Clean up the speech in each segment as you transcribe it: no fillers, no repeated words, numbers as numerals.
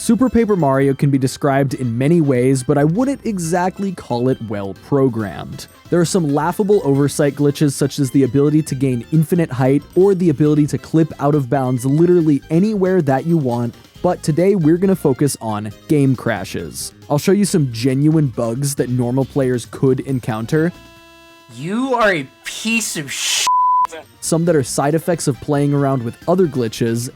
Super Paper Mario can be described in many ways, but I wouldn't exactly call it well programmed. There are some laughable oversight glitches such as the ability to gain infinite height or the ability to clip out of bounds literally anywhere that you want, but today we're going to focus on game crashes. I'll show you some genuine bugs that normal players could encounter. You are a piece of shit. Some that are side effects of playing around with other glitches.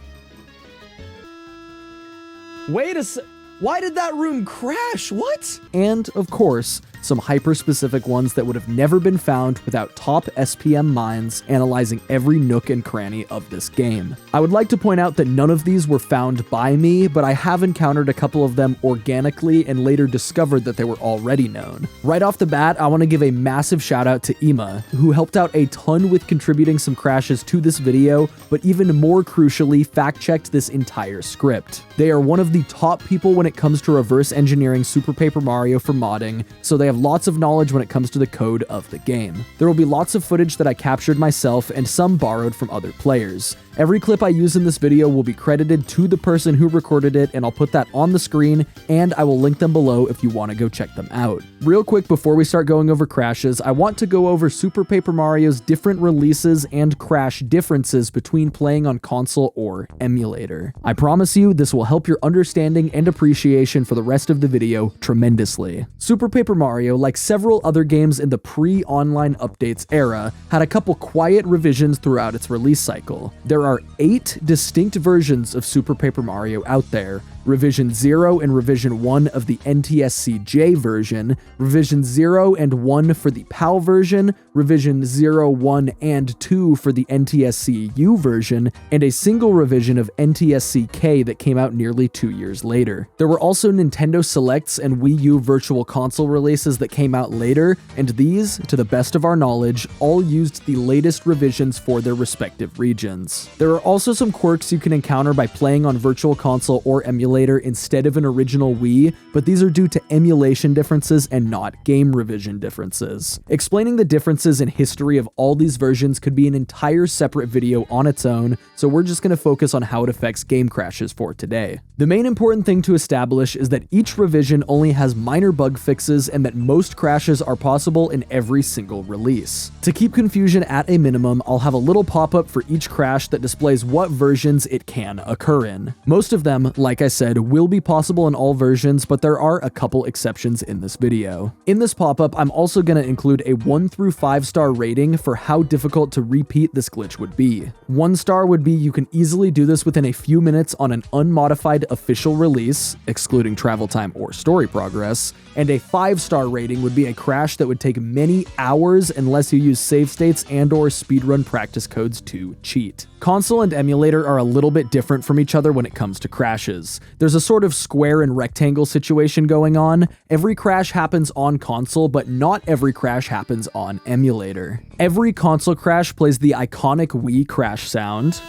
Why did that room crash? What? And, of course, some hyper-specific ones that would have never been found without top SPM minds analyzing every nook and cranny of this game. I would like to point out that none of these were found by me, but I have encountered a couple of them organically and later discovered that they were already known. Right off the bat, I want to give a massive shout out to Ema, who helped out a ton with contributing some crashes to this video, but even more crucially, fact-checked this entire script. They are one of the top people when it comes to reverse engineering Super Paper Mario for modding, so they have lots of knowledge when it comes to the code of the game. There will be lots of footage that I captured myself and some borrowed from other players. Every clip I use in this video will be credited to the person who recorded it, and I'll put that on the screen, and I will link them below if you want to go check them out. Real quick before we start going over crashes, I want to go over Super Paper Mario's different releases and crash differences between playing on console or emulator. I promise you this will help your understanding and appreciation for the rest of the video tremendously. Super Paper Mario, like several other games in the pre-online updates era, had a couple quiet revisions throughout its release cycle. There are 8 distinct versions of Super Paper Mario out there. Revision 0 and Revision 1 of the NTSC-J version, Revision 0 and 1 for the PAL version, Revision 0, 1, and 2 for the NTSC-U version, and a single revision of NTSC-K that came out nearly 2 years later. There were also Nintendo Selects and Wii U Virtual Console releases that came out later, and these, to the best of our knowledge, all used the latest revisions for their respective regions. There are also some quirks you can encounter by playing on Virtual Console or emulator instead of an original Wii, but these are due to emulation differences and not game revision differences. Explaining the differences in history of all these versions could be an entire separate video on its own, so we're just going to focus on how it affects game crashes for today. The main important thing to establish is that each revision only has minor bug fixes and that most crashes are possible in every single release. To keep confusion at a minimum, I'll have a little pop-up for each crash that displays what versions it can occur in. Most of them, like I said, will be possible in all versions, but there are a couple exceptions in this video. In this pop-up, I'm also going to include a 1 through 5 star rating for how difficult to repeat this glitch would be. 1 star would be you can easily do this within a few minutes on an unmodified official release, excluding travel time or story progress, and a 5-star rating would be a crash that would take many hours unless you use save states and/or speedrun practice codes to cheat. Console and emulator are a little bit different from each other when it comes to crashes. There's a sort of square and rectangle situation going on. Every crash happens on console, but not every crash happens on emulator. Every console crash plays the iconic Wii crash sound,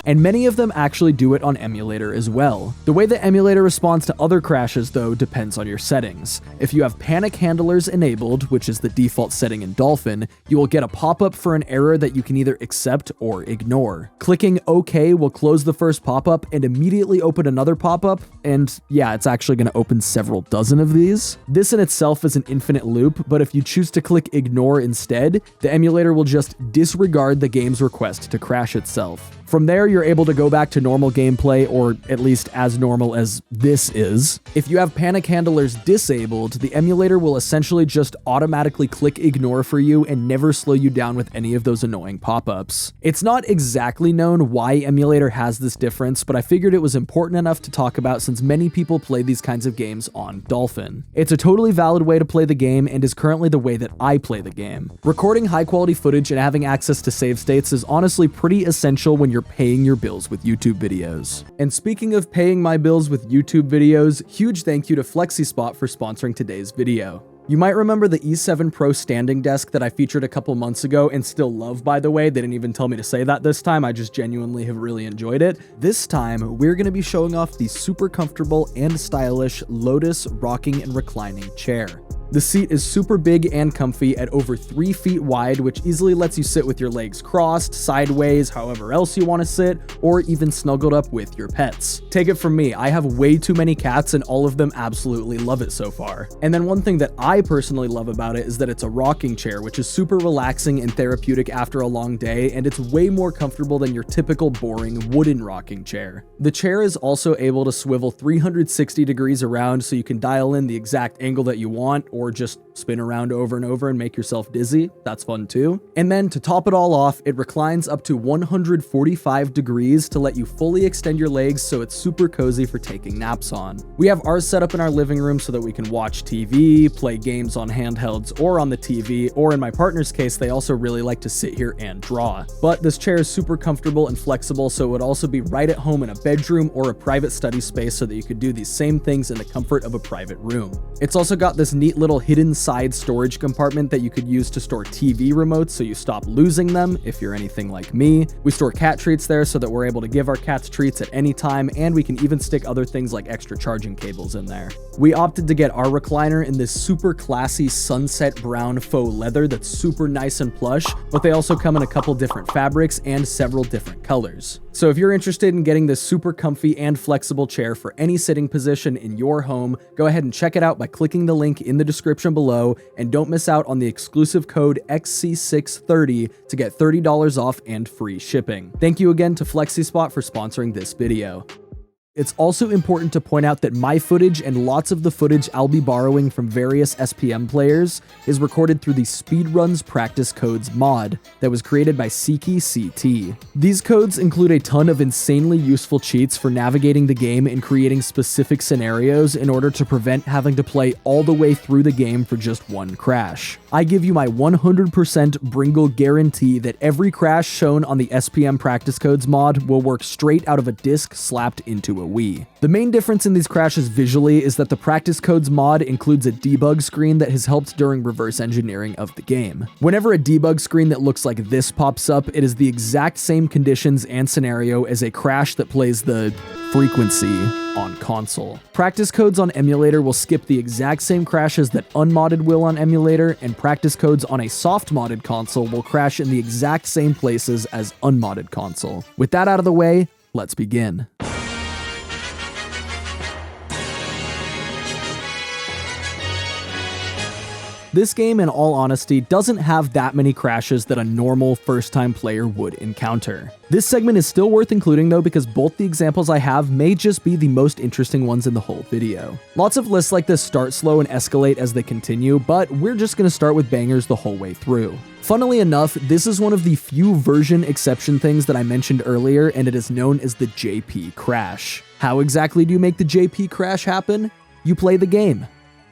and many of them actually do it on emulator as well. The way the emulator responds to other crashes, though, depends on your settings. If you have panic handlers enabled, which is the default setting in Dolphin, you will get a pop-up for an error that you can either accept or ignore. Clicking OK will close the first pop-up and immediately open another pop-up, and yeah, it's actually going to open several dozen of these. This in itself is an infinite loop, but if you choose to click ignore instead, the emulator will just disregard the game's request to crash itself. From there, you're able to go back to normal gameplay, or at least as normal as this is. If you have panic handlers disabled, the emulator will essentially just automatically click ignore for you and never slow you down with any of those annoying pop-ups. It's not exactly known why emulator has this difference, but I figured it was important enough to talk about since many people play these kinds of games on Dolphin. It's a totally valid way to play the game and is currently the way that I play the game. Recording high-quality footage and having access to save states is honestly pretty essential when you're paying your bills with YouTube videos. And speaking of paying my bills with YouTube videos, huge thank you to Flexispot for sponsoring today's video. You might remember the E7 Pro standing desk that I featured a couple months ago and still love, by the way. They didn't even tell me to say that this time. I just genuinely have really enjoyed it. This time, we're going to be showing off the super comfortable and stylish Lotus rocking and reclining chair. The seat is super big and comfy at over 3 feet wide, which easily lets you sit with your legs crossed, sideways, however else you want to sit, or even snuggled up with your pets. Take it from me, I have way too many cats and all of them absolutely love it so far. And then one thing that I personally love about it is that it's a rocking chair, which is super relaxing and therapeutic after a long day, and it's way more comfortable than your typical boring wooden rocking chair. The chair is also able to swivel 360 degrees around so you can dial in the exact angle that you want, or just spin around over and over and make yourself dizzy. That's fun too. And then to top it all off, it reclines up to 145 degrees to let you fully extend your legs, so it's super cozy for taking naps on. We have ours set up in our living room so that we can watch TV, play games on handhelds or on the TV, or in my partner's case, they also really like to sit here and draw. But this chair is super comfortable and flexible, so it would also be right at home in a bedroom or a private study space so that you could do these same things in the comfort of a private room. It's also got this neat little hidden side storage compartment that you could use to store TV remotes so you stop losing them if you're anything like me. We store cat treats there so that we're able to give our cats treats at any time, and we can even stick other things like extra charging cables in there. We opted to get our recliner in this super classy sunset brown faux leather that's super nice and plush, but they also come in a couple different fabrics and several different colors. So if you're interested in getting this super comfy and flexible chair for any sitting position in your home, go ahead and check it out by clicking the link in the description below, and don't miss out on the exclusive code XC630 to get $30 off and free shipping. Thank you again to Flexispot for sponsoring this video. It's also important to point out that my footage and lots of the footage I'll be borrowing from various SPM players is recorded through the Speedruns Practice Codes mod that was created by CT. These codes include a ton of insanely useful cheats for navigating the game and creating specific scenarios in order to prevent having to play all the way through the game for just one crash. I give you my 100% Bringle guarantee that every crash shown on the SPM Practice Codes mod will work straight out of a disc slapped into a Wii. The main difference in these crashes visually is that the Practice Codes mod includes a debug screen that has helped during reverse engineering of the game. Whenever a debug screen that looks like this pops up, it is the exact same conditions and scenario as a crash that plays the frequency on console. Practice Codes on Emulator will skip the exact same crashes that unmodded will on Emulator, and Practice Codes on a soft modded console will crash in the exact same places as unmodded console. With that out of the way, let's begin. This game, in all honesty, doesn't have that many crashes that a normal first-time player would encounter. This segment is still worth including though, because both the examples I have may just be the most interesting ones in the whole video. Lots of lists like this start slow and escalate as they continue, but we're just going to start with bangers the whole way through. Funnily enough, this is one of the few version exception things that I mentioned earlier, and it is known as the JP crash. How exactly do you make the JP crash happen? You play the game.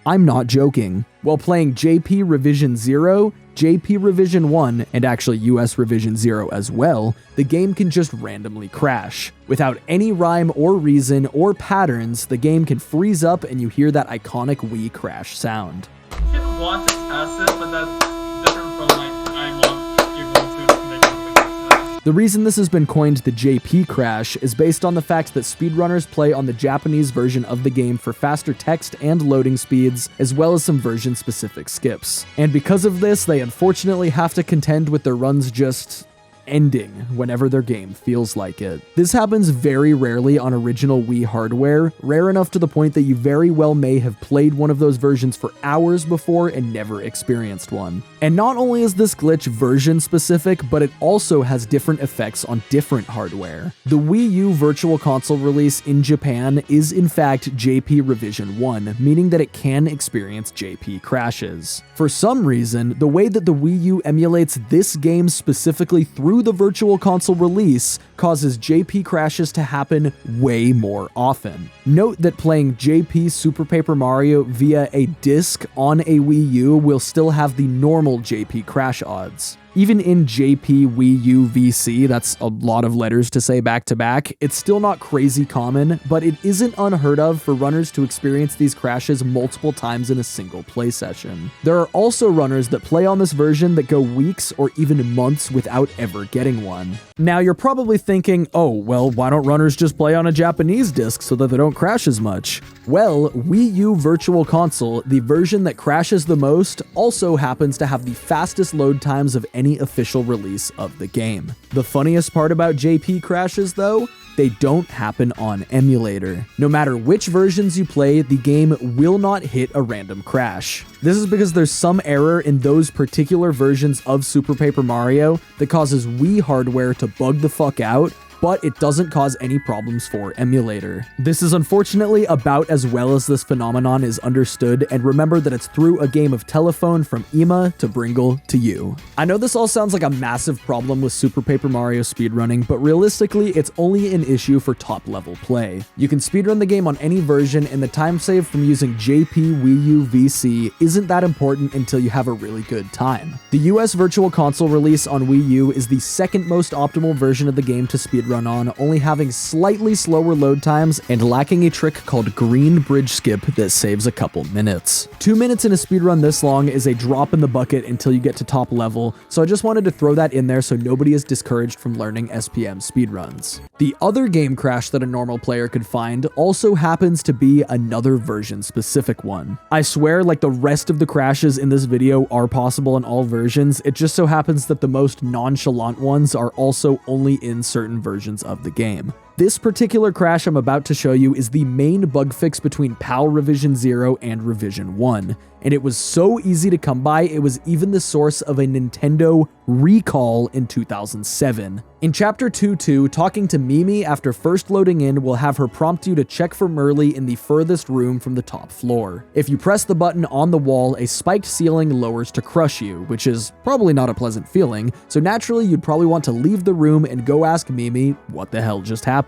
I'm not joking. While playing JP Revision 0, JP Revision 1, and actually US Revision 0 as well, the game can just randomly crash. Without any rhyme or reason or patterns, the game can freeze up and you hear that iconic Wii crash sound. You can want this passive, but that's different from like I want you're going to make something like that. The reason this has been coined the JP crash is based on the fact that speedrunners play on the Japanese version of the game for faster text and loading speeds, as well as some version-specific skips. And because of this, they unfortunately have to contend with their runs just ending whenever their game feels like it. This happens very rarely on original Wii hardware, rare enough to the point that you very well may have played one of those versions for hours before and never experienced one. And not only is this glitch version specific, but it also has different effects on different hardware. The Wii U Virtual Console release in Japan is in fact JP Revision 1, meaning that it can experience JP crashes. For some reason, the way that the Wii U emulates this game specifically through the Virtual Console release causes JP crashes to happen way more often. Note that playing JP Super Paper Mario via a disc on a Wii U will still have the normal JP crash odds. Even in JP Wii U VC, that's a lot of letters to say back to back, it's still not crazy common, but it isn't unheard of for runners to experience these crashes multiple times in a single play session. There are also runners that play on this version that go weeks or even months without ever getting one. Now you're probably thinking, oh, well, why don't runners just play on a Japanese disc so that they don't crash as much? Well, Wii U Virtual Console, the version that crashes the most, also happens to have the fastest load times of any official release of the game. The funniest part about JP crashes, though, they don't happen on emulator. No matter which versions you play, the game will not hit a random crash. This is because there's some error in those particular versions of Super Paper Mario that causes Wii hardware to bug the fuck out, but it doesn't cause any problems for emulator. This is unfortunately about as well as this phenomenon is understood, and remember that it's through a game of telephone from Ema to Bringle to you. I know this all sounds like a massive problem with Super Paper Mario speedrunning, but realistically, it's only an issue for top level play. You can speedrun the game on any version, and the time saved from using JP Wii U VC isn't that important until you have a really good time. The US Virtual Console release on Wii U is the second most optimal version of the game to speedrun on, only having slightly slower load times and lacking a trick called green bridge skip that saves a couple minutes. 2 minutes in a speedrun this long is a drop in the bucket until you get to top level, so I just wanted to throw that in there so nobody is discouraged from learning SPM speedruns. The other game crash that a normal player could find also happens to be another version specific one. I swear, like, the rest of the crashes in this video are possible in all versions, it just so happens that the most nonchalant ones are also only in certain versions of the game. This particular crash I'm about to show you is the main bug fix between PAL Revision 0 and Revision 1, and it was so easy to come by, it was even the source of a Nintendo recall in 2007. In Chapter 2.2, talking to Mimi after first loading in will have her prompt you to check for Merly in the furthest room from the top floor. If you press the button on the wall, a spiked ceiling lowers to crush you, which is probably not a pleasant feeling, so naturally you'd probably want to leave the room and go ask Mimi what the hell just happened.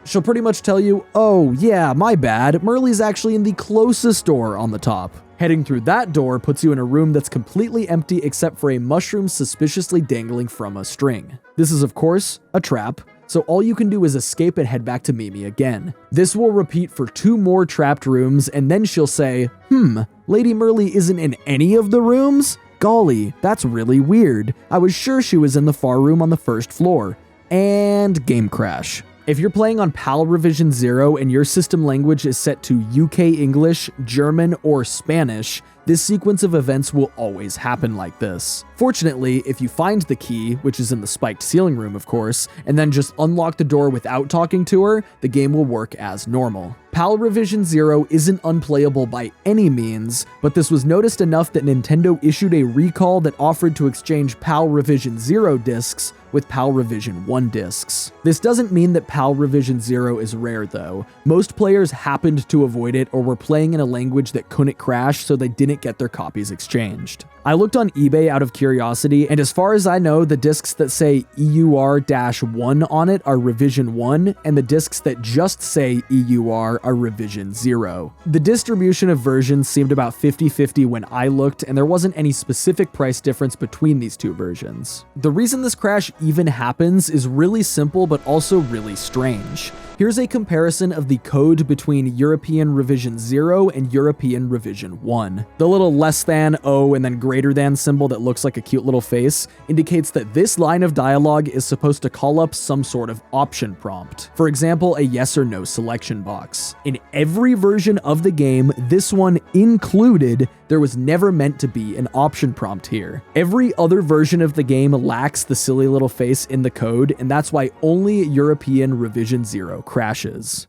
She'll pretty much tell you, oh yeah, my bad, Merly's actually in the closest door on the top. Heading through that door puts you in a room that's completely empty except for a mushroom suspiciously dangling from a string. This is, of course, a trap, so all you can do is escape and head back to Mimi again. This will repeat for 2 more trapped rooms, and then she'll say, Lady Merly isn't in any of the rooms? Golly, that's really weird. I was sure she was in the far room on the first floor. And game crash. If you're playing on PAL Revision 0 and your system language is set to UK English, German, or Spanish, this sequence of events will always happen like this. Fortunately, if you find the key, which is in the spiked ceiling room of course, and then just unlock the door without talking to her, the game will work as normal. PAL Revision 0 isn't unplayable by any means, but this was noticed enough that Nintendo issued a recall that offered to exchange PAL Revision 0 discs with PAL Revision 1 discs. This doesn't mean that PAL Revision 0 is rare though. Most players happened to avoid it or were playing in a language that couldn't crash, so they didn't get their copies exchanged. I looked on eBay out of curiosity, and as far as I know, the discs that say EUR-1 on it are Revision 1, and the discs that just say EUR are Revision 0. The distribution of versions seemed about 50-50 when I looked, and there wasn't any specific price difference between these two versions. The reason this crash even happens is really simple, but also really strange. Here's a comparison of the code between European Revision 0 and European Revision 1. The little less than, O, and then greater than symbol that looks like a cute little face indicates that this line of dialogue is supposed to call up some sort of option prompt. For example, a yes or no selection box. In every version of the game, this one included, there was never meant to be an option prompt here. Every other version of the game lacks the silly little face in the code, and that's why only European Revision 0 crashes.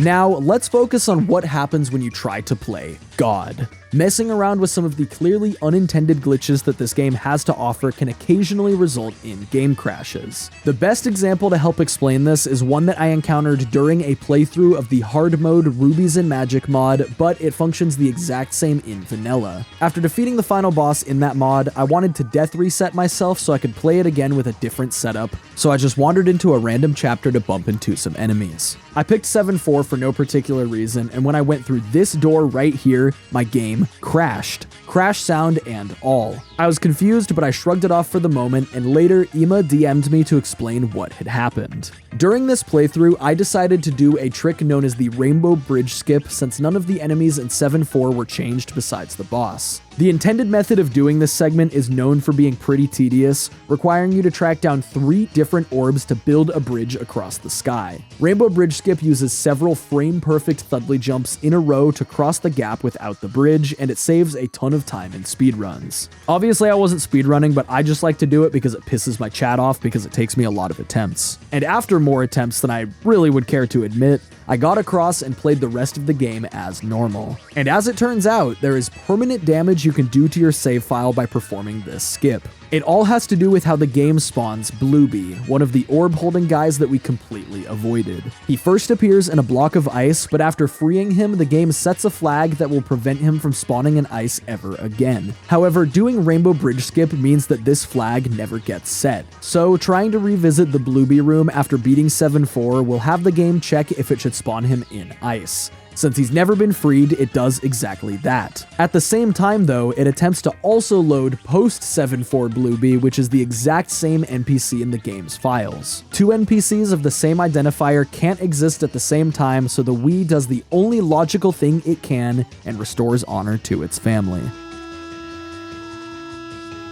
Now, let's focus on what happens when you try to play God. Messing around with some of the clearly unintended glitches that this game has to offer can occasionally result in game crashes. The best example to help explain this is one that I encountered during a playthrough of the hard mode Rubies and Magic mod, but it functions the exact same in vanilla. After defeating the final boss in that mod, I wanted to death reset myself so I could play it again with a different setup, so I just wandered into a random chapter to bump into some enemies. I picked 7-4 for no particular reason, and when I went through this door right here, my game crashed. Crash sound and all. I was confused, but I shrugged it off for the moment, and later Ema DM'd me to explain what had happened. During this playthrough, I decided to do a trick known as the Rainbow Bridge Skip since none of the enemies in 7.4 were changed besides the boss. The intended method of doing this segment is known for being pretty tedious, requiring you to track down 3 different orbs to build a bridge across the sky. Rainbow Bridge Skip uses several frame-perfect Thudley jumps in a row to cross the gap without the bridge, and it saves a ton of time in speedruns. Obviously, I wasn't speedrunning, but I just like to do it because it pisses my chat off because it takes me a lot of attempts. And after more attempts than I really would care to admit, I got across and played the rest of the game as normal. And as it turns out, there is permanent damage you can do to your save file by performing this skip. It all has to do with how the game spawns Blueby, one of the orb-holding guys that we completely avoided. He first appears in a block of ice, but after freeing him, the game sets a flag that will prevent him from spawning in ice ever again. However, doing Rainbow Bridge Skip means that this flag never gets set. So, trying to revisit the Blueby room after beating 7.4 will have the game check if it should spawn him in ice. Since he's never been freed, it does exactly that. At the same time though, it attempts to also load post 7.4 Blueby, which is the exact same NPC in the game's files. 2 NPCs of the same identifier can't exist at the same time, so the Wii does the only logical thing it can and restores honor to its family.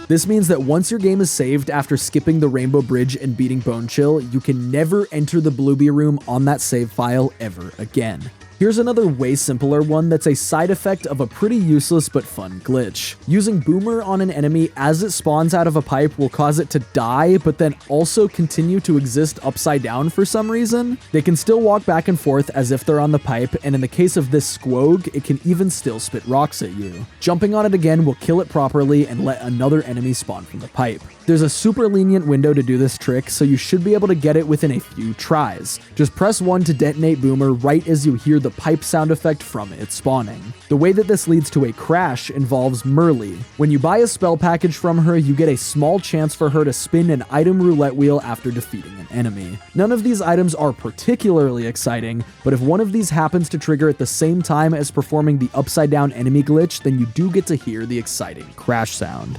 This means that once your game is saved after skipping the Rainbow Bridge and beating Bone Chill, you can never enter the Blueby room on that save file ever again. Here's another way simpler one that's a side effect of a pretty useless but fun glitch. Using Boomer on an enemy as it spawns out of a pipe will cause it to die, but then also continue to exist upside down for some reason. They can still walk back and forth as if they're on the pipe, and in the case of this Squog, it can even still spit rocks at you. Jumping on it again will kill it properly and let another enemy spawn from the pipe. There's a super lenient window to do this trick, so you should be able to get it within a few tries. Just press 1 to detonate Boomer right as you hear the pipe sound effect from it spawning. The way that this leads to a crash involves Merly. When you buy a spell package from her, you get a small chance for her to spin an item roulette wheel after defeating an enemy. None of these items are particularly exciting, but if one of these happens to trigger at the same time as performing the upside down enemy glitch, then you do get to hear the exciting crash sound.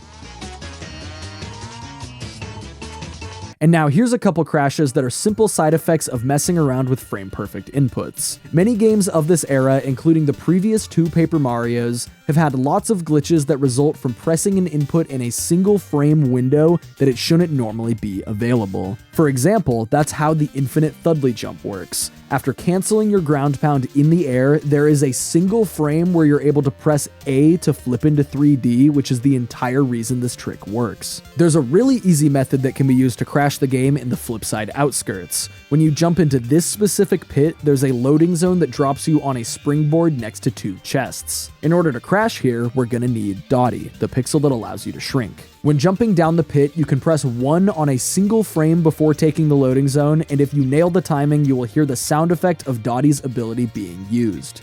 And now here's a couple crashes that are simple side effects of messing around with frame-perfect inputs. Many games of this era, including the previous 2 Paper Marios, have had lots of glitches that result from pressing an input in a single frame window that it shouldn't normally be available. For example, that's how the infinite Thudley jump works. After canceling your ground pound in the air, there is a single frame where you're able to press A to flip into 3D, which is the entire reason this trick works. There's a really easy method that can be used to crash the game in the flipside outskirts. When you jump into this specific pit, there's a loading zone that drops you on a springboard next to 2 chests. In order to crash here, we're gonna need Dottie, the pixel that allows you to shrink. When jumping down the pit, you can press 1 on a single frame before taking the loading zone, and if you nail the timing, you will hear the sound effect of Dottie's ability being used.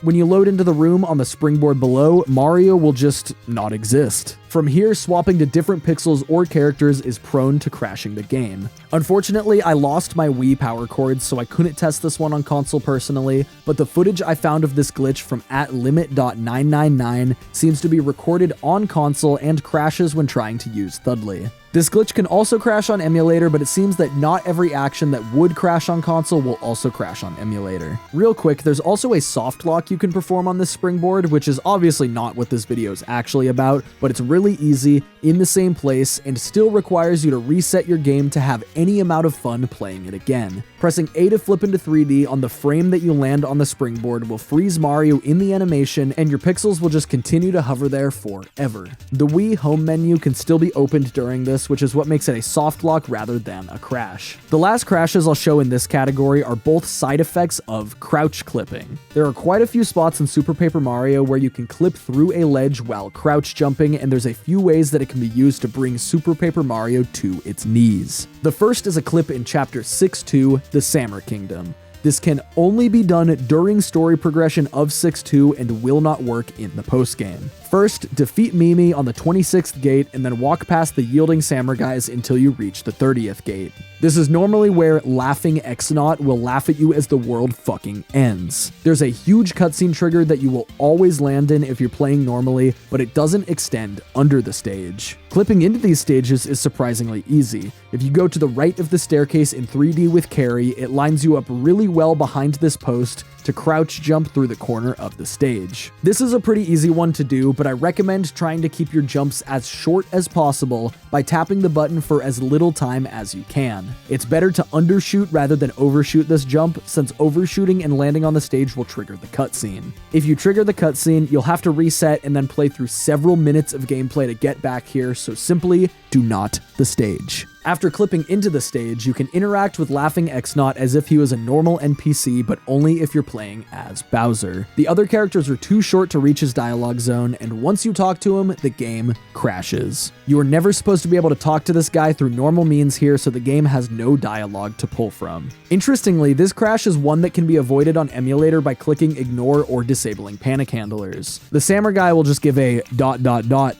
When you load into the room on the springboard below, Mario will just not exist. From here, swapping to different pixels or characters is prone to crashing the game. Unfortunately, I lost my Wii power cords, so I couldn't test this one on console personally, but the footage I found of this glitch from @limit.999 seems to be recorded on console and crashes when trying to use Thudley. This glitch can also crash on Emulator, but it seems that not every action that would crash on console will also crash on Emulator. Real quick, there's also a soft lock you can perform on this springboard, which is obviously not what this video is actually about, but it's really easy, in the same place, and still requires you to reset your game to have any amount of fun playing it again. Pressing A to flip into 3D on the frame that you land on the springboard will freeze Mario in the animation, and your pixels will just continue to hover there forever. The Wii home menu can still be opened during this, which is what makes it a soft lock rather than a crash. The last crashes I'll show in this category are both side effects of crouch clipping. There are quite a few spots in Super Paper Mario where you can clip through a ledge while crouch jumping, and there's a few ways that it can be used to bring Super Paper Mario to its knees. The first is a clip in Chapter 6-2, The Sammer Kingdom. This can only be done during story progression of 6.2 and will not work in the postgame. First, defeat Mimi on the 26th gate and then walk past the yielding samurais until you reach the 30th gate. This is normally where Laughing Exnaut will laugh at you as the world fucking ends. There's a huge cutscene trigger that you will always land in if you're playing normally, but it doesn't extend under the stage. Clipping into these stages is surprisingly easy. If you go to the right of the staircase in 3D with carry, it lines you up really well behind this post to crouch jump through the corner of the stage. This is a pretty easy one to do, but I recommend trying to keep your jumps as short as possible by tapping the button for as little time as you can. It's better to undershoot rather than overshoot this jump, since overshooting and landing on the stage will trigger the cutscene. If you trigger the cutscene, you'll have to reset and then play through several minutes of gameplay to get back here, so simply do not the stage. After clipping into the stage, you can interact with Laughing Exnaut as if he was a normal NPC, but only if you're playing as Bowser. The other characters are too short to reach his dialogue zone, and once you talk to him, the game crashes. You are never supposed to be able to talk to this guy through normal means here, so the game has no dialogue to pull from. Interestingly, this crash is one that can be avoided on Emulator by clicking ignore or disabling panic handlers. The samurai will just give a ...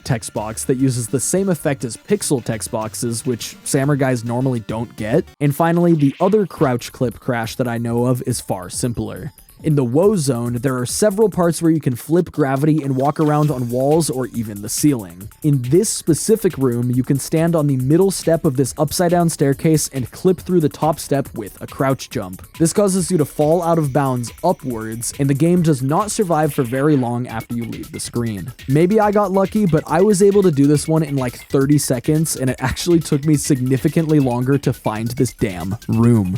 text box that uses the same effect as pixel text boxes, which samurais normally don't get. And finally, the other crouch clip crash that I know of is far simpler. In the woe zone, there are several parts where you can flip gravity and walk around on walls or even the ceiling. In this specific room, you can stand on the middle step of this upside down staircase and clip through the top step with a crouch jump. This causes you to fall out of bounds upwards, and the game does not survive for very long after you leave the screen. Maybe I got lucky, but I was able to do this one in like 30 seconds, and it actually took me significantly longer to find this damn room.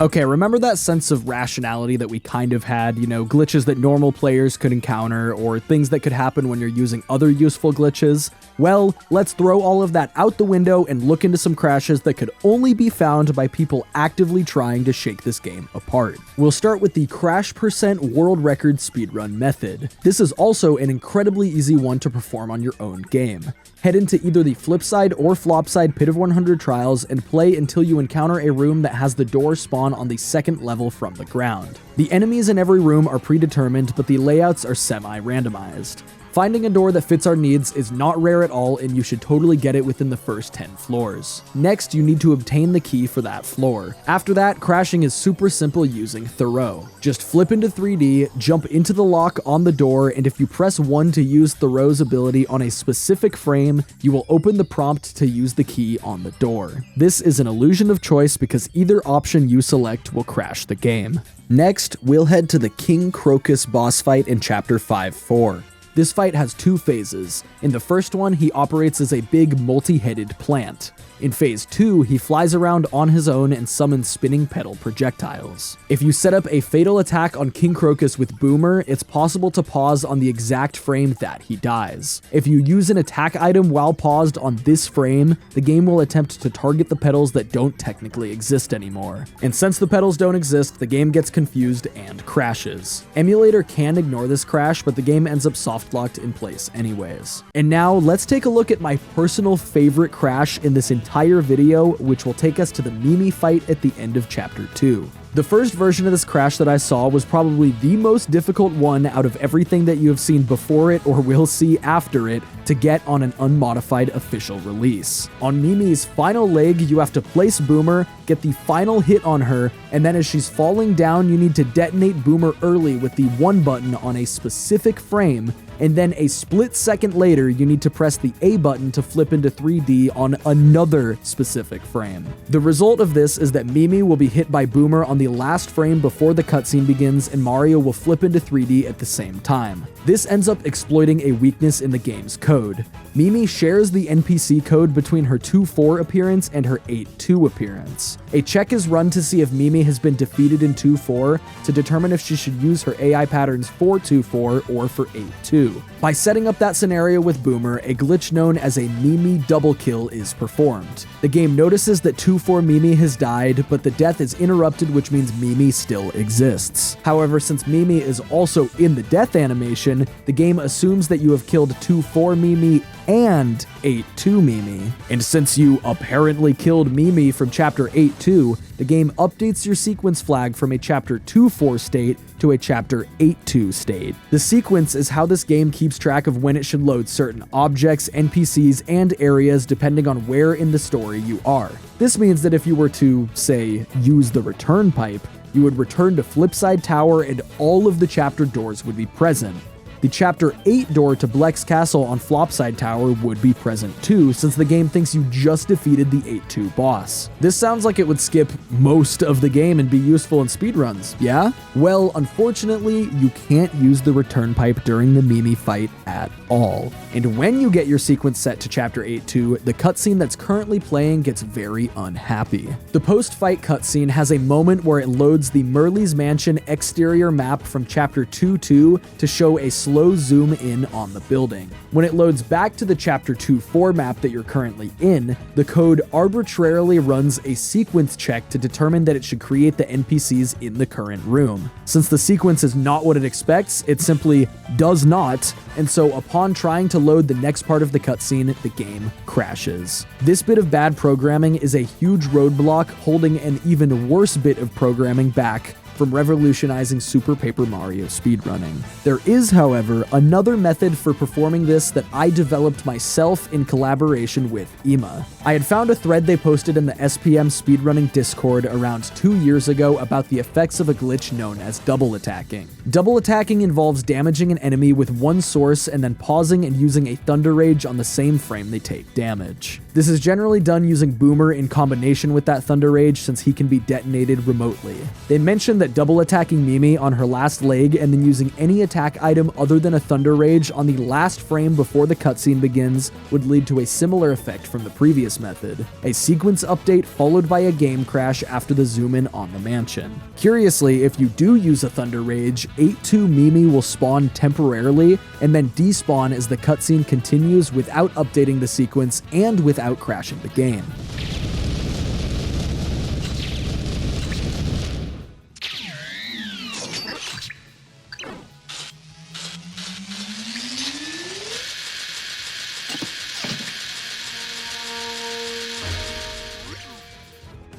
Okay, remember that sense of rationality that we kind of had, glitches that normal players could encounter, or things that could happen when you're using other useful glitches? Well, let's throw all of that out the window and look into some crashes that could only be found by people actively trying to shake this game apart. We'll start with the crash % world record speedrun method. This is also an incredibly easy one to perform on your own game. Head into either the flipside or flopside Pit of 100 trials and play until you encounter a room that has the door spawn on the second level from the ground. The enemies in every room are predetermined, but the layouts are semi-randomized. Finding a door that fits our needs is not rare at all, and you should totally get it within the first 10 floors. Next, you need to obtain the key for that floor. After that, crashing is super simple using Thoreau. Just flip into 3D, jump into the lock on the door, and if you press 1 to use Thoreau's ability on a specific frame, you will open the prompt to use the key on the door. This is an illusion of choice because either option you select will crash the game. Next, we'll head to the King Crocus boss fight in Chapter 5-4. This fight has two phases. In the first one, he operates as a big multi-headed plant. In phase 2, he flies around on his own and summons spinning petal projectiles. If you set up a fatal attack on King Crocus with Boomer, it's possible to pause on the exact frame that he dies. If you use an attack item while paused on this frame, the game will attempt to target the petals that don't technically exist anymore. And since the petals don't exist, the game gets confused and crashes. Emulator can ignore this crash, but the game ends up soft locked in place anyways. And now let's take a look at my personal favorite crash in this entire video, which will take us to the Mimi fight at the end of Chapter 2. The first version of this crash that I saw was probably the most difficult one out of everything that you have seen before it or will see after it to get on an unmodified official release. On Mimi's final leg, you have to place Boomer, get the final hit on her, and then as she's falling down, you need to detonate Boomer early with the 1 button on a specific frame, and then a split second later, you need to press the A button to flip into 3D on another specific frame. The result of this is that Mimi will be hit by Boomer on the last frame before the cutscene begins, and Mario will flip into 3D at the same time. This ends up exploiting a weakness in the game's code. Mimi shares the NPC code between her 2-4 appearance and her 8-2 appearance. A check is run to see if Mimi has been defeated in 2-4 to determine if she should use her AI patterns for 2-4 or for 8-2. By setting up that scenario with Boomer, a glitch known as a Mimi double kill is performed. The game notices that 2-4 Mimi has died, but the death is interrupted, which means Mimi still exists. However, since Mimi is also in the death animation, the game assumes that you have killed 2-4 Mimi and 8-2 Mimi. And since you apparently killed Mimi from Chapter 8-2, the game updates your sequence flag from a chapter 2.4 state to a chapter 8.2 state. The sequence is how this game keeps track of when it should load certain objects, NPCs, and areas depending on where in the story you are. This means that if you were to, say, use the return pipe, you would return to Flipside Tower and all of the chapter doors would be present. The Chapter 8 door to Blex Castle on Flopside Tower would be present too, since the game thinks you just defeated the 8-2 boss. This sounds like it would skip most of the game and be useful in speedruns, yeah? Well, unfortunately, you can't use the return pipe during the Mimi fight at all. And when you get your sequence set to Chapter 8-2, the cutscene that's currently playing gets very unhappy. The post-fight cutscene has a moment where it loads the Merle's Mansion exterior map from Chapter 2.2 to show a slow zoom in on the building. When it loads back to the Chapter 2.4 map that you're currently in, the code arbitrarily runs a sequence check to determine that it should create the NPCs in the current room. Since the sequence is not what it expects, it simply does not, and so upon trying to load the next part of the cutscene, the game crashes. This bit of bad programming is a huge roadblock holding an even worse bit of programming back from revolutionizing Super Paper Mario speedrunning. There is, however, another method for performing this that I developed myself in collaboration with Ema. I had found a thread they posted in the SPM speedrunning Discord around 2 years ago about the effects of a glitch known as double attacking. Double attacking involves damaging an enemy with one source and then pausing and using a Thunder Rage on the same frame they take damage. This is generally done using Boomer in combination with that Thunder Rage since he can be detonated remotely. They mentioned that double attacking Mimi on her last leg and then using any attack item other than a Thunder Rage on the last frame before the cutscene begins would lead to a similar effect from the previous method. A sequence update followed by a game crash after the zoom in on the mansion. Curiously, if you do use a Thunder Rage, 8-2 Mimi will spawn temporarily and then despawn as the cutscene continues without updating the sequence and without crashing the game.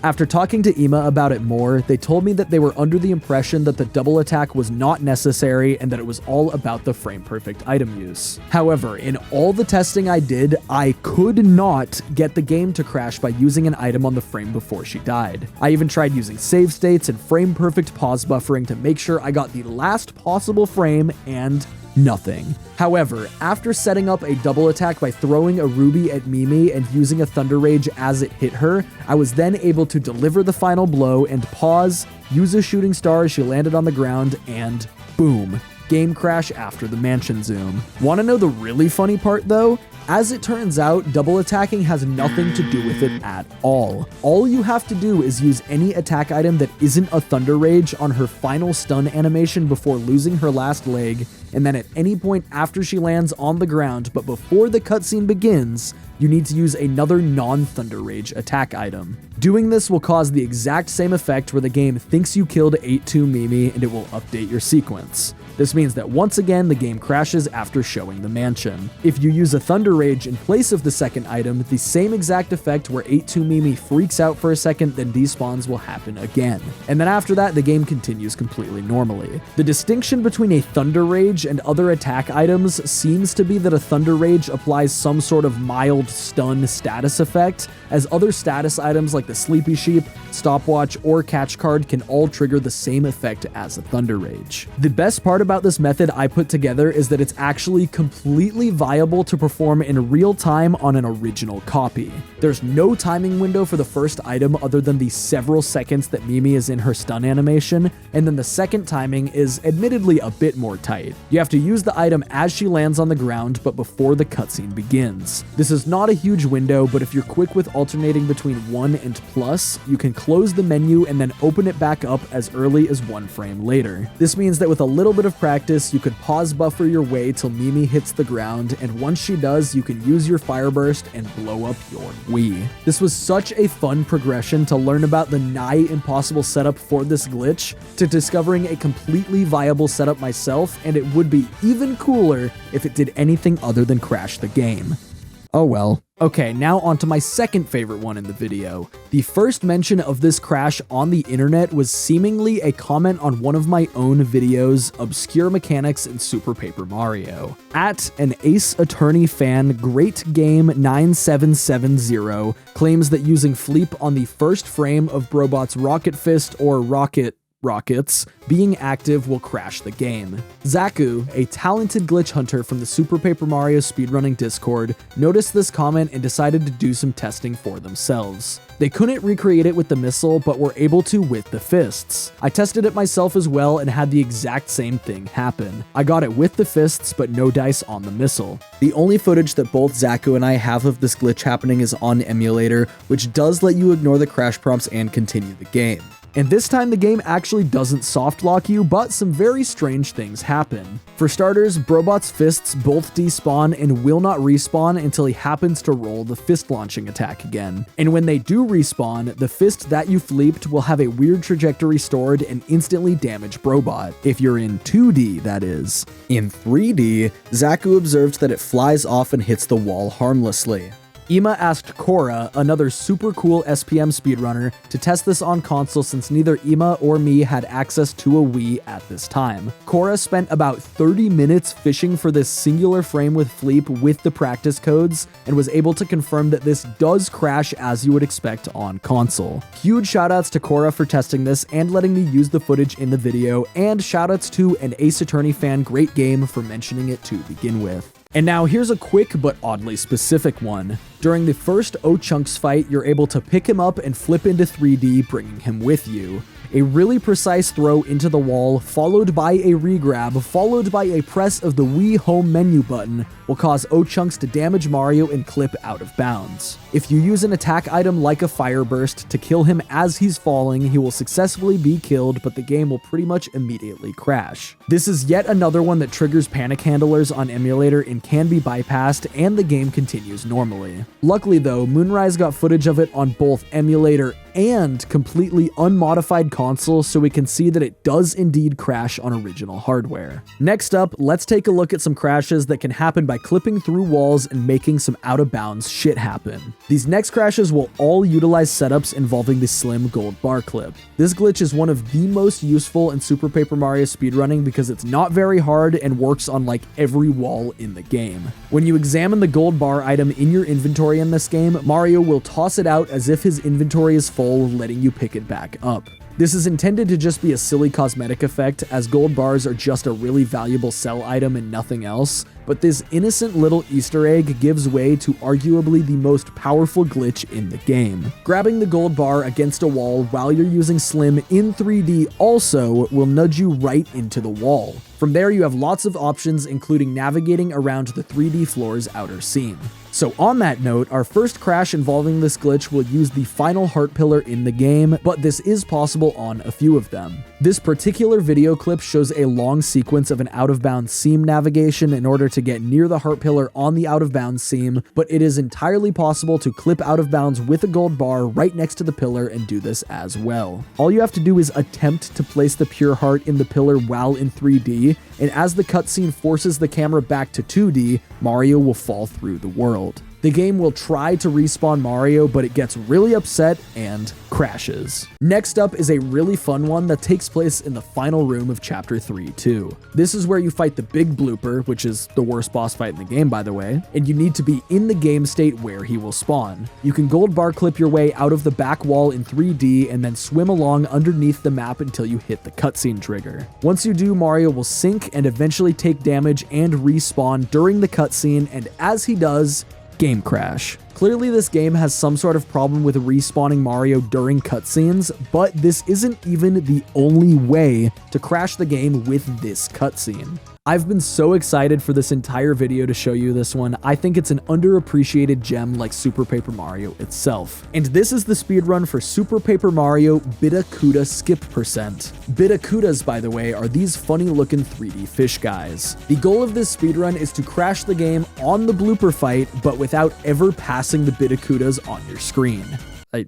After talking to Ema about it more, they told me that they were under the impression that the double attack was not necessary and that it was all about the frame-perfect item use. However, in all the testing I did, I could not get the game to crash by using an item on the frame before she died. I even tried using save states and frame-perfect pause buffering to make sure I got the last possible frame, and nothing. However, after setting up a double attack by throwing a ruby at Mimi and using a Thunder Rage as it hit her, I was then able to deliver the final blow and pause, use a shooting star as she landed on the ground, and boom, game crash after the mansion zoom. Want to know the really funny part though? As it turns out, double attacking has nothing to do with it at all. All you have to do is use any attack item that isn't a Thunder Rage on her final stun animation before losing her last leg, and then at any point after she lands on the ground but before the cutscene begins, you need to use another non-Thunder Rage attack item. Doing this will cause the exact same effect where the game thinks you killed 8-2 Mimi and it will update your sequence. This means that once again the game crashes after showing the mansion. If you use a Thunder Rage in place of the second item, the same exact effect where 8-2 Mimi freaks out for a second then despawns will happen again. And then after that the game continues completely normally. The distinction between a Thunder Rage and other attack items seems to be that a Thunder Rage applies some sort of mild stun status effect, as other status items like the Sleepy Sheep, Stopwatch, or Catch Card can all trigger the same effect as a Thunder Rage. The best part about this method I put together is that it's actually completely viable to perform in real time on an original copy. There's no timing window for the first item other than the several seconds that Mimi is in her stun animation, and then the second timing is admittedly a bit more tight. You have to use the item as she lands on the ground but before the cutscene begins. This is not a huge window, but if you're quick with alternating between 1 and plus, you can close the menu and then open it back up as early as 1 frame later. This means that with a little bit of practice, you could pause buffer your way till Mimi hits the ground, and once she does, you can use your Fire Burst and blow up your Wii. This was such a fun progression to learn about the nigh impossible setup for this glitch, to discovering a completely viable setup myself, and it would be even cooler if it did anything other than crash the game. Oh well. Okay, now onto my second favorite one in the video. The first mention of this crash on the internet was seemingly a comment on one of my own videos, Obscure Mechanics in Super Paper Mario. At an Ace Attorney fan, Great Game 9770 claims that using Fleep on the first frame of Brobot's Rocket Fist or Rockets being active will crash the game. Zaku, a talented glitch hunter from the Super Paper Mario speedrunning Discord, noticed this comment and decided to do some testing for themselves. They couldn't recreate it with the missile, but were able to with the fists. I tested it myself as well and had the exact same thing happen. I got it with the fists, but no dice on the missile. The only footage that both Zaku and I have of this glitch happening is on Emulator, which does let you ignore the crash prompts and continue the game. And this time the game actually doesn't soft lock you, but some very strange things happen. For starters, Brobot's fists both despawn and will not respawn until he happens to roll the fist launching attack again. And when they do respawn, the fist that you fleeped will have a weird trajectory stored and instantly damage Brobot. If you're in 2D, that is. In 3D, Zaku observed that it flies off and hits the wall harmlessly. Ima asked Cora, another super cool SPM speedrunner, to test this on console since neither Ima or me had access to a Wii at this time. Cora spent about 30 minutes fishing for this singular frame with Fleep with the practice codes and was able to confirm that this does crash as you would expect on console. Huge shoutouts to Cora for testing this and letting me use the footage in the video, and shoutouts to an Ace Attorney fan Great Game for mentioning it to begin with. And now here's a quick but oddly specific one. During the first O-Chunks fight, you're able to pick him up and flip into 3D, bringing him with you. A really precise throw into the wall, followed by a regrab, followed by a press of the Wii home menu button, will cause O-Chunks to damage Mario and clip out of bounds. If you use an attack item like a Fire Burst to kill him as he's falling, he will successfully be killed, but the game will pretty much immediately crash. This is yet another one that triggers panic handlers on Emulator and can be bypassed, and the game continues normally. Luckily though, Moonrise got footage of it on both Emulator and completely unmodified console, so we can see that it does indeed crash on original hardware. Next up, let's take a look at some crashes that can happen by clipping through walls and making some out-of-bounds shit happen. These next crashes will all utilize setups involving the slim gold bar clip. This glitch is one of the most useful in Super Paper Mario speedrunning because it's not very hard and works on like every wall in the game. When you examine the gold bar item in your inventory in this game, Mario will toss it out as if his inventory is full, letting you pick it back up. This is intended to just be a silly cosmetic effect, as gold bars are just a really valuable sell item and nothing else, but this innocent little Easter egg gives way to arguably the most powerful glitch in the game. Grabbing the gold bar against a wall while you're using Slim in 3D also will nudge you right into the wall. From there, you have lots of options, including navigating around the 3D floor's outer seam. So on that note, our first crash involving this glitch will use the final heart pillar in the game, but this is possible on a few of them. This particular video clip shows a long sequence of an out-of-bounds seam navigation in order to get near the heart pillar on the out-of-bounds seam, but it is entirely possible to clip out of bounds with a gold bar right next to the pillar and do this as well. All you have to do is attempt to place the pure heart in the pillar while in 3D, and as the cutscene forces the camera back to 2D, Mario will fall through the world. The game will try to respawn Mario, but it gets really upset and crashes. Next up is a really fun one that takes place in the final room of Chapter 3-2. This is where you fight the big blooper, which is the worst boss fight in the game by the way, and you need to be in the game state where he will spawn. You can gold bar clip your way out of the back wall in 3D and then swim along underneath the map until you hit the cutscene trigger. Once you do, Mario will sink and eventually take damage and respawn during the cutscene, and as he does, game crash. Clearly this game has some sort of problem with respawning Mario during cutscenes, but this isn't even the only way to crash the game with this cutscene. I've been so excited for this entire video to show you this one. I think it's an underappreciated gem like Super Paper Mario itself. And this is the speedrun for Super Paper Mario Bitacuda Skip Percent. Bitacudas, by the way, are these funny looking 3D fish guys. The goal of this speedrun is to crash the game on the blooper fight, but without ever passing the Bitacudas on your screen.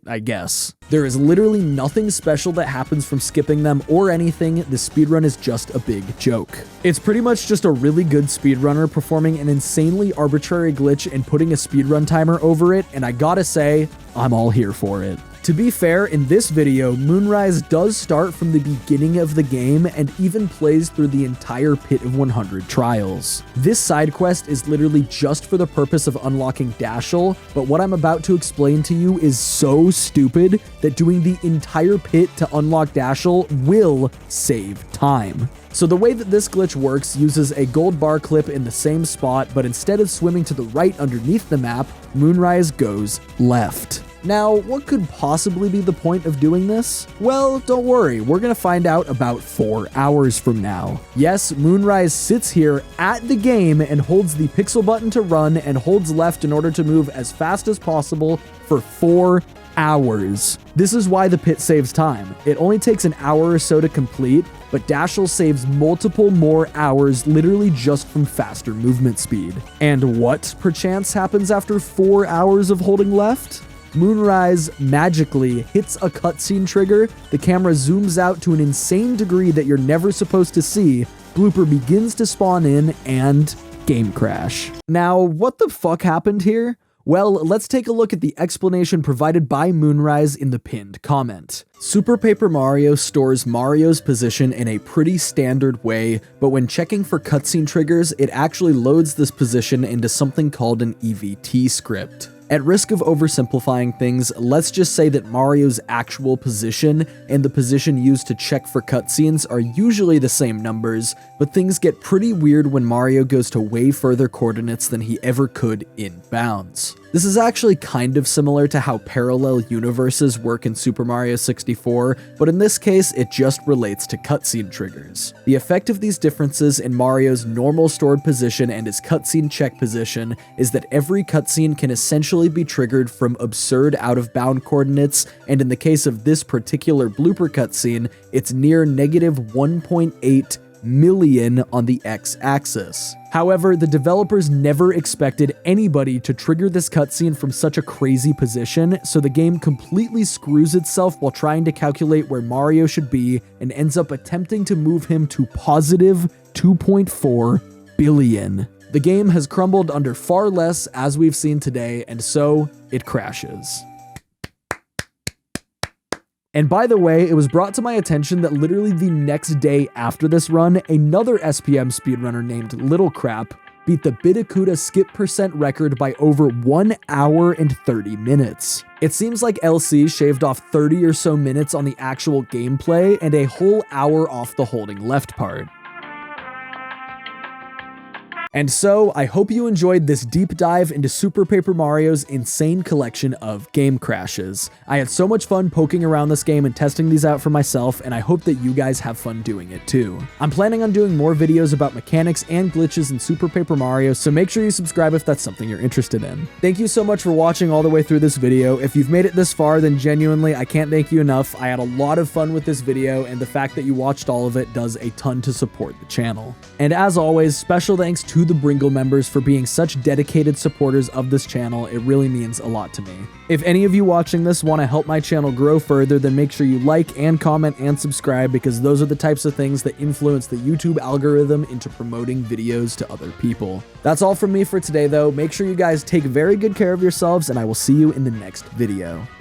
I guess. There is literally nothing special that happens from skipping them or anything. The speedrun is just a big joke. It's pretty much just a really good speedrunner performing an insanely arbitrary glitch and putting a speedrun timer over it, and I gotta say, I'm all here for it. To be fair, in this video, Moonrise does start from the beginning of the game and even plays through the entire Pit of 100 trials. This side quest is literally just for the purpose of unlocking Dashel, but what I'm about to explain to you is so stupid that doing the entire pit to unlock Dashel will save time. So the way that this glitch works uses a gold bar clip in the same spot, but instead of swimming to the right underneath the map, Moonrise goes left. Now, what could possibly be the point of doing this? Well, don't worry, we're gonna find out about 4 hours from now. Yes, Moonrise sits here at the game and holds the pixel button to run and holds left in order to move as fast as possible for 4 hours. This is why the pit saves time. It only takes an hour or so to complete, but Dashel saves multiple more hours literally just from faster movement speed. And what, perchance, happens after 4 hours of holding left? Moonrise magically hits a cutscene trigger, the camera zooms out to an insane degree that you're never supposed to see, blooper begins to spawn in, and game crash. Now, what the fuck happened here? Well, let's take a look at the explanation provided by Moonrise in the pinned comment. Super Paper Mario stores Mario's position in a pretty standard way, but when checking for cutscene triggers, it actually loads this position into something called an EVT script. At risk of oversimplifying things, let's just say that Mario's actual position and the position used to check for cutscenes are usually the same numbers, but things get pretty weird when Mario goes to way further coordinates than he ever could in bounds. This is actually kind of similar to how parallel universes work in Super Mario 64, but in this case, it just relates to cutscene triggers. The effect of these differences in Mario's normal stored position and his cutscene check position is that every cutscene can essentially be triggered from absurd out-of-bound coordinates, and in the case of this particular blooper cutscene, it's near negative 1.8 million on the x-axis. However, the developers never expected anybody to trigger this cutscene from such a crazy position, so the game completely screws itself while trying to calculate where Mario should be and ends up attempting to move him to positive 2.4 billion. The game has crumbled under far less, as we've seen today, and so it crashes. And by the way, it was brought to my attention that literally the next day after this run, another SPM speedrunner named Little Crap beat the Bidacuda skip percent record by over 1 hour and 30 minutes. It seems like LC shaved off 30 or so minutes on the actual gameplay and a whole hour off the holding left part. And so, I hope you enjoyed this deep dive into Super Paper Mario's insane collection of game crashes. I had so much fun poking around this game and testing these out for myself, and I hope that you guys have fun doing it too. I'm planning on doing more videos about mechanics and glitches in Super Paper Mario, so make sure you subscribe if that's something you're interested in. Thank you so much for watching all the way through this video. If you've made it this far, then genuinely, I can't thank you enough. I had a lot of fun with this video, and the fact that you watched all of it does a ton to support the channel. And as always, special thanks to the Bringle members for being such dedicated supporters of this channel. It really means a lot to me. If any of you watching this want to help my channel grow further, then make sure you like and comment and subscribe, because those are the types of things that influence the YouTube algorithm into promoting videos to other people. That's all from me for today though. Make sure you guys take very good care of yourselves, and I will see you in the next video.